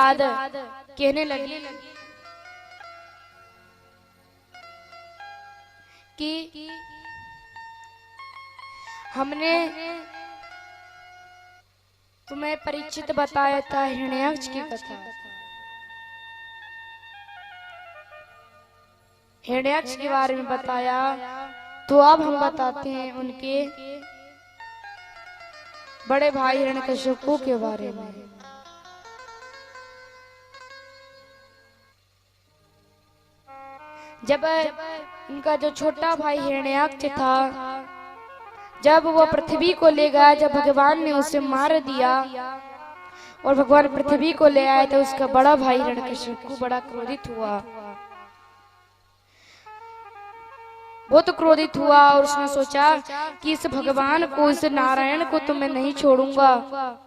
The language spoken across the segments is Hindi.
बाद कहने लगी कि हमने तुम्हें परीक्षित बताया था हिरण्याक्ष की कथा। हिरण्याक्ष के बारे में बताया, तो अब हम बताते हैं उनके बड़े भाई हिरण्यकशिपु के बारे में। जब इनका जो छोटा भाई हिरण्याक्ष था, जब वो पृथ्वी को ले गया, जब भगवान ने उसे मार दिया और भगवान पृथ्वी को ले आए, तो उसका बड़ा भाई हिरण्यकशिपु बड़ा क्रोधित हुआ। बहुत क्रोधित हुआ और उसने सोचा कि इस भगवान को, इस नारायण को तो मैं नहीं छोड़ूंगा,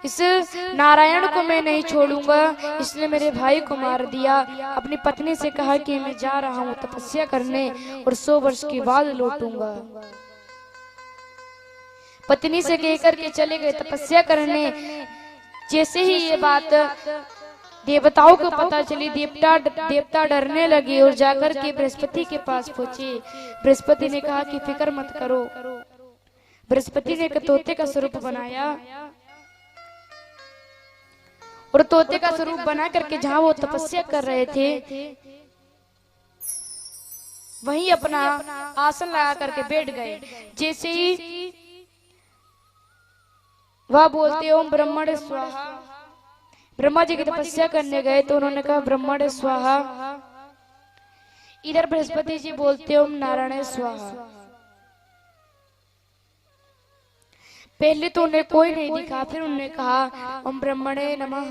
इस नारायण को मैं नहीं छोड़ूंगा। इसने मेरे भाई को मार दिया। अपनी पत्नी से कहा कि मैं जा रहा हूँ तपस्या करने और 100 वर्ष के बाद लौटूंगा। पत्नी से कहकर के चले गए तपस्या करने। जैसे ही ये बात देवताओं को पता चली, देवता डरने लगे और जाकर के बृहस्पति के पास पहुंचे। बृहस्पति ने कहा कि फिक्र मत करो। बृहस्पति ने एक तोते का स्वरूप बनाया और तोते का स्वरूप बना करके जहां वो तपस्या कर रहे थे, वहीं अपना आसन लगा करके बैठ गए। जैसे ही वह बोलते ओम ब्रह्मणे स्वाहा, ब्रह्मा जी की तपस्या करने गए तो उन्होंने कहा ब्रह्मणे स्वाहा। इधर बृहस्पति जी बोलते ओम नारायण स्वाहा। पहले तो उन्हें कोई नहीं दिखा, फिर उन्होंने कहा ओम ब्रह्मणे नमः।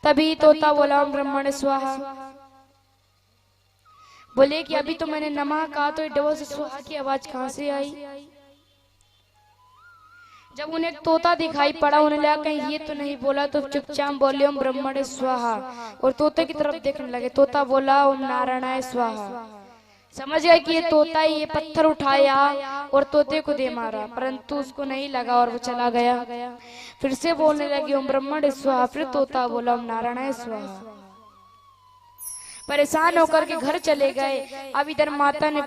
तभी तोता बोला ओम ब्रह्मणे स्वाहा। बोले कि अभी तो मैंने नमः कहा, तो डबल से स्वाहा की आवाज कहां से आई। जब उन्हें तोता दिखाई पड़ा, उन्हें लगा कहीं ये तो नहीं बोला, तो चुपचाप बोले ओम ब्रह्मणे स्वाहा और तोते की तरफ देखने लगे। तोता बोला ओम नारायणाय स्वाहा। समझ गए कि ये तोता ही ये पत्थर उठाया और तोते को दे मारा, परंतु उसको नहीं लगा और वो चला गया। फिर से बोलने लगे ओम ब्रह्मणे स्वाहा। फिर तोता बोला ओम नारायणाय स्वाहा। परेशान होकर के घर चले गए। अब इधर माता ने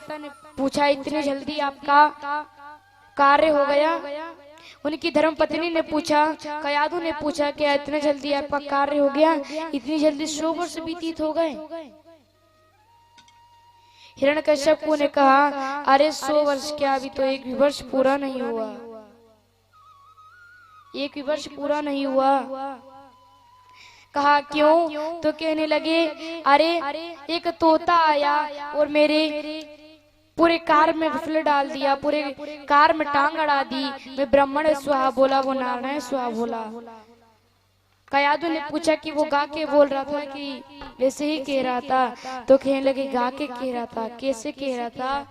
पूछा इतनी जल्दी आपका कार्य हो गया। उनकी धर्मपत्नी ने पूछा, कयाधु ने पूछा क्या इतने जल्दी आपका कार्य हो गया, इतनी जल्दी 100 वर्ष व्यतीत हो गए। हिरण्यकश्यपु ने कहा अरे 100 वर्ष क्या, अभी तो 1 भी वर्ष पूरा नहीं हुआ, 1 भी वर्ष पूरा नहीं हुआ। कहा क्यों? तो कहने लगे अरे एक तोता आया और मेरे पूरे कार में विफल डाल दिया, पूरे कार में टांग अड़ा दी। मैं ब्राह्मण स्वाहा बोला, वो नारायण स्वाहा बोला। कयाधु ने पूछा कि वो गा के बोल रहा था कि वैसे ही कह रहा था, तो कहने लगे गा के कह रहा था, कैसे कह रहा था?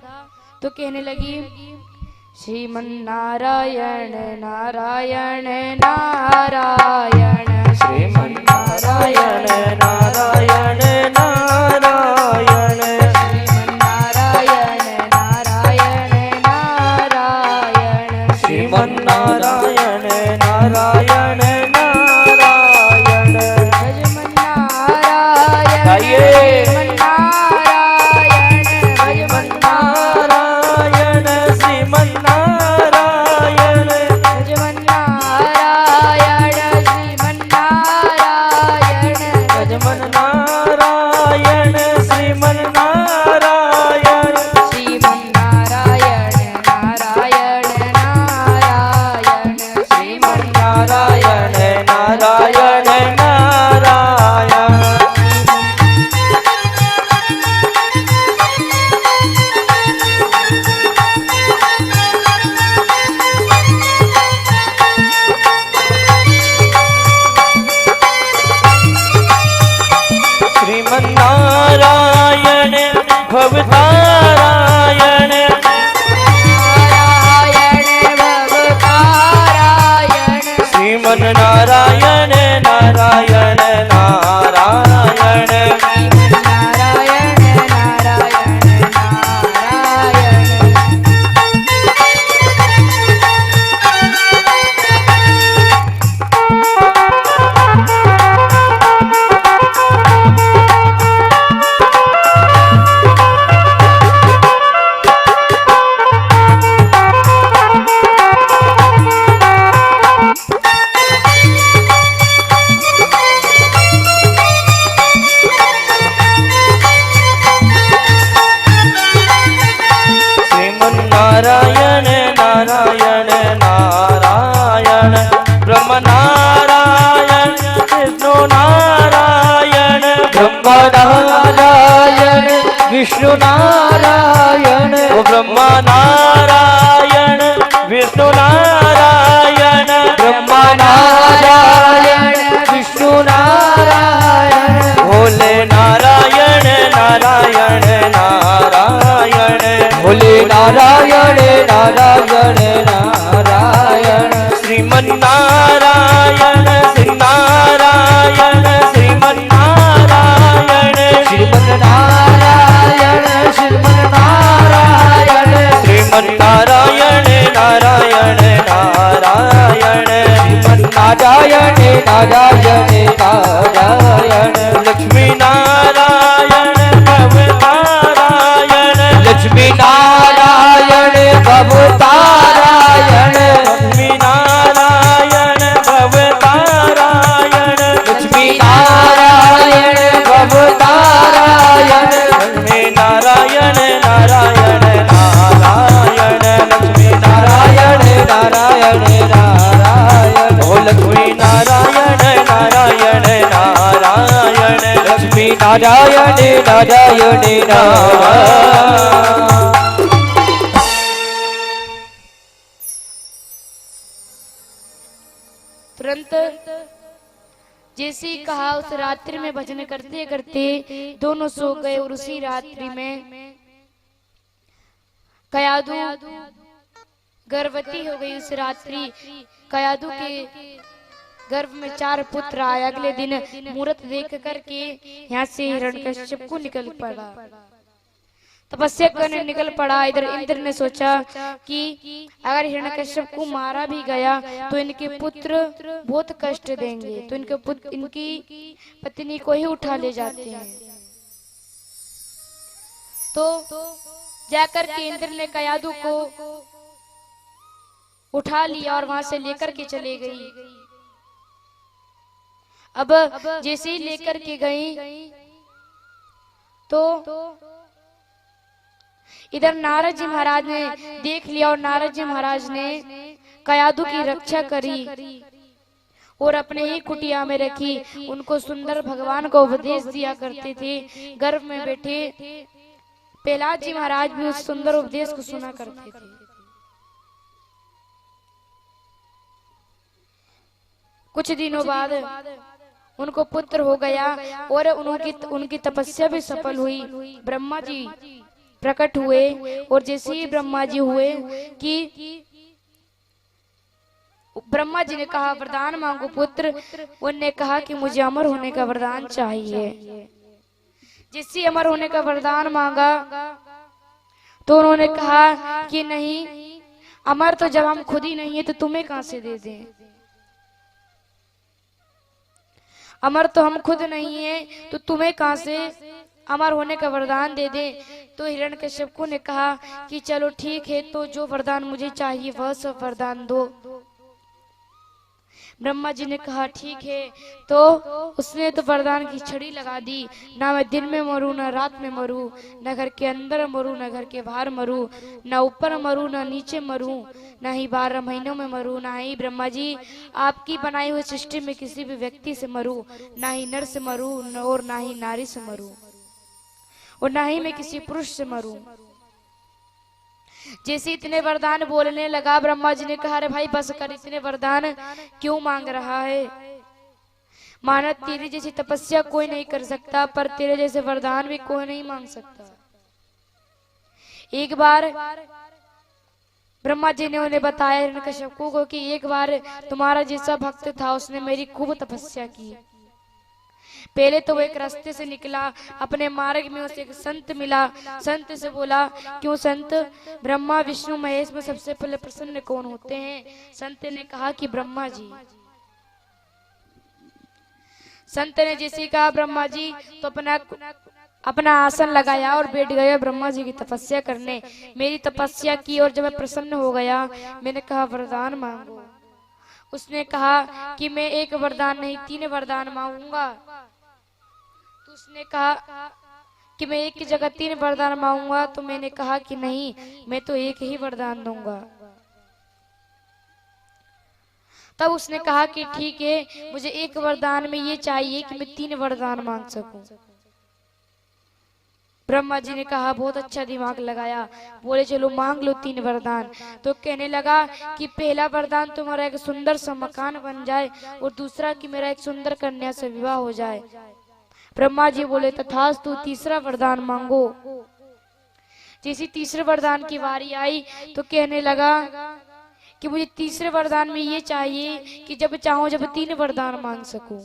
तो कहने लगी श्रीमन नारायण नारायण नारायण, श्रीमन नारायण नारायण नारायण, श्रीमन नारायण नारायण नारायण, श्रीमन नारायण नारायण नारायण, भजमन नारायण भजमन नारायण भजमन नारायण, श्रीमन नारायण भजमन नारायण, श्रीमन नारायण भजमन नारायण, श्रीमन नारायण, श्रीमन नारायण नारायण नारायण, श्रीमन नारायण नारायण नारायण। श्रीमन नारायण भवतारायण, नारायण भवतारायण, श्रीमन नारायण नारायण नारायण, श्रीमन नारायण नारायण नारायण। विष्णु नारायण, ओ ब्रह्मा नारायण विष्णु नारायण, ब्रह्मा नारायण विष्णु नारायण, भोले नारायण नारायण नारायण, भोले नारायण नारायण नारायण, श्रीमन नारायण श्री नारायण श्रीमन नारायण, श्रीमन नारायण श्रीमन नारायण, श्रीमन नारायण नारायण नारायण, श्रीमन नारायण नारायण नारायण, लक्ष्मी नारायण भवतारायण, लक्ष्मी नारायण भवतारायण, लक्ष्मी नारायण भवतारायण, लक्ष्मी नारायण भवतारायण, लक्ष्मी नारायण नारायण नारायण, लक्ष्मी नारायण नारायण नारायण, ओ लक्ष्मी नारायण नारायण नारायण, लक्ष्मी नारायण नारायण नारायण। तुरंत जैसे ही कहा उस रात्रि में भजन करते करते दोनों सो गए और उसी रात्रि में कयादू गर्भवती हो गई। उस रात्रि कयादू के गर्भ में 4 पुत्र आए। अगले दिन मुहूर्त देख करके यहाँ से हिरण्यकश्यप को निकल पड़ा, तपस्या करने निकल पड़ा। इधर इंद्र ने सोचा कि अगर हिरण्यकश्यप को मारा भी गया तो इनके पुत्र बहुत कष्ट देंगे, तो इनके पुत्र इनकी पत्नी को ही उठा ले जाते हैं। तो जाकर के इंद्र ने कयादू को उठा लिया और वहां से लेकर के चले गई। अब जैसे ही लेकर के गई तो इधर नारद जी महाराज ने देख लिया और नारद जी महाराज ने कयादू की रक्षा करी और अपने ही कुटिया में रखी। उनको सुंदर भगवान को उपदेश दिया करते थे। गर्भ में बैठे प्रहलाद जी महाराज भी उस सुंदर उपदेश को सुना करते थे। कुछ दिनों बाद उनको पुत्र हो गया और उनकी तपस्या भी सफल हुई। ब्रह्मा जी प्रकट हुए और जैसे ही ब्रह्मा जी हुए कि ब्रह्मा जी ने कहा वरदान मांगो पुत्र। उन्होंने कहा कि मुझे अमर होने का वरदान चाहिए। जिससे अमर होने का वरदान मांगा तो उन्होंने कहा कि नहीं, अमर तो जब हम खुद ही नहीं है तो तुम्हें कहां से दे दें। अमर तो हम खुद नहीं है तो तुम्हें कहां से अमर होने का वरदान दे दे। तो हिरण्यकश्यप ने कहा कि चलो ठीक है, तो जो वरदान मुझे चाहिए वह सब वरदान दो। ब्रह्मा जी ने कहा ठीक है। तो उसने तो वरदान की छड़ी लगा दी, ना मैं दिन में मरूं ना रात में मरूं, न घर के अंदर मरूं न घर के बाहर मरूं, न ऊपर मरूं न नीचे मरूं, ना ही 12 महीनों में मरूं, ना ही ब्रह्मा जी आपकी बनाई हुई सृष्टि में किसी भी व्यक्ति से मरूं, ना ही नर से मरूं और ना ही नारी से मरूं, और ना ही मैं किसी पुरुष से मरूं। जैसे इतने वरदान बोलने लगा, ब्रह्मा जी ने कहा अरे भाई बस कर, इतने वरदान क्यों मांग रहा है। माना तेरी जैसी तपस्या कोई नहीं कर सकता, पर तेरे जैसे वरदान भी कोई नहीं मांग सकता। एक बार ब्रह्मा जी ने उन्हें बताया हिरण्यकश्यप को कि एक बार तुम्हारा जैसा भक्त था, उसने मेरी खूब तपस्या की। पहले तो वो एक रास्ते से निकला, अपने मार्ग में उसे एक संत मिला। संत से बोला क्यों संत, ब्रह्मा विष्णु महेश में सबसे पहले प्रसन्न कौन होते हैं। संत ने कहा कि ब्रह्मा जी। संत ने जैसे कहा ब्रह्मा जी, तो अपना आसन लगाया और बैठ गया ब्रह्मा जी की तपस्या करने। मेरी तपस्या की और जब मैं प्रसन्न हो गया, मैंने कहा वरदान मांगो। उसने कहा कि मैं एक वरदान नहीं 3 वरदान मांगूंगा। तो उसने कहा कि मैं एक की जगह 3 वरदान मांगूंगा। तो मैंने कहा कि नहीं, मैं तो एक ही वरदान दूंगा। तब उसने कहा कि ठीक है, मुझे एक वरदान में ये चाहिए कि मैं 3 वरदान मांग सकूं। ब्रह्मा जी ने कहा बहुत अच्छा दिमाग लगाया, बोले चलो मांग लो 3 वरदान। तो कहने लगा कि पहला वरदान तुम्हारा एक सुंदर सा मकान बन जाए और दूसरा कि मेरा एक सुंदर कन्या से विवाह हो जाए। ब्रह्मा जी बोले तथास्तु, तीसरा वरदान मांगो। जैसी तीसरे वरदान की बारी आई तो कहने लगा कि मुझे तीसरे वरदान में ये चाहिए कि जब चाहो जब 3 वरदान मांग सकूं।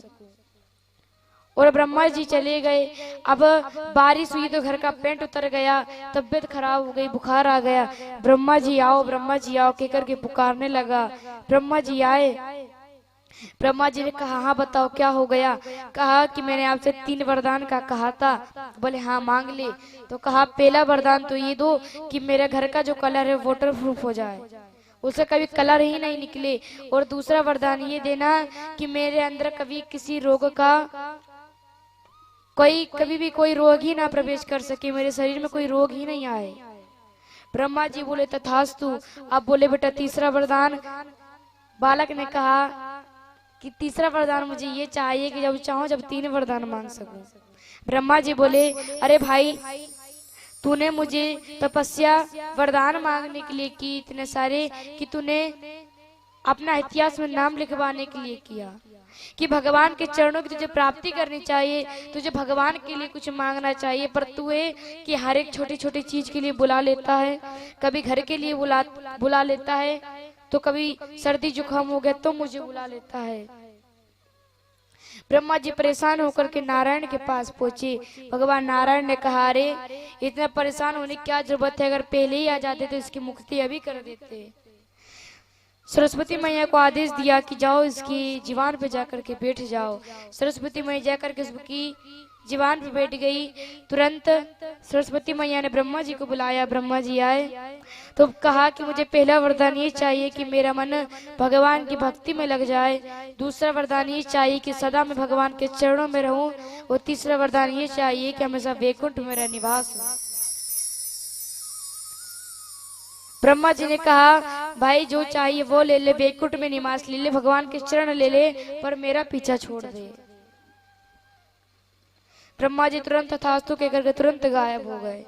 और ब्रह्मा जी चले गए। अब बारिश हुई तो घर का पेंट उतर गया, तबीयत खराब हो गई, बुखार आ गया। ब्रह्मा जी आओ कहकर के पुकारने लगा। ब्रह्मा जी आए। ब्रह्मा जी ने कहा हाँ बताओ क्या हो गया। कहा कि मैंने आपसे 3 वरदान का कहा था। बोले हाँ मांग ले। तो कहा पहला वरदान तो ये दो कि मेरे घर का जो कलर है वाटर प्रूफ हो जाए, उसे कभी कलर ही नहीं निकले। और दूसरा वरदान ये देना कि मेरे अंदर कभी किसी रोग का कभी भी कोई रोग ही ना प्रवेश कर सके, मेरे शरीर में कोई रोग ही नहीं आए। ब्रह्मा जी बोले तथास्तु। अब बोले बेटा तीसरा वरदान। बालक ने कहा कि तीसरा वरदान मुझे ये चाहिए कि जब चाहो जब 3 वरदान मांग सकूं। ब्रह्मा जी बोले अरे भाई, तूने मुझे तपस्या वरदान मांगने के लिए की इतने सारे कि तूने अपना इतिहास में नाम लिखवाने के लिए किया कि भगवान के चरणों की तुझे प्राप्ति करनी चाहिए, तुझे भगवान के लिए कुछ मांगना चाहिए। पर तू है कि हर एक छोटी छोटी चीज के लिए बुला लेता है, कभी घर के लिए बुला लेता है, तो कभी सर्दी जुकाम हो गया तो मुझे बुला लेता है। ब्रह्मा जी परेशान होकर के नारायण के पास पहुंचे। भगवान नारायण ने कहा अरे इतना परेशान होने की क्या जरूरत है, अगर पहले ही आ जाते तो इसकी मुक्ति अभी कर देते। सरस्वती मैया को आदेश दिया कि जाओ इसकी जीवान पे जाकर के बैठ जाओ। सरस्वती मैया जाकर के उसकी जीवान पे बैठ गई। तुरंत सरस्वती मैया ने ब्रह्मा जी को बुलाया। ब्रह्मा जी आए तो कहा कि मुझे पहला वरदान ये चाहिए कि मेरा मन भगवान की भक्ति में लग जाए, दूसरा वरदान ये चाहिए कि सदा मैं भगवान के चरणों में रहूं, और तीसरा वरदान ये चाहिए कि हमेशा वैकुंठ में मेरा निवास हो। ब्रह्मा जी ने कहा भाई जो चाहिए वो ले ले, वैकुंठ में निवास ले ले, भगवान के चरण ले ले, पर मेरा पीछा छोड़ दे। ब्रह्मा जी तुरंत तथास्तु कहकर तुरंत गायब हो गए।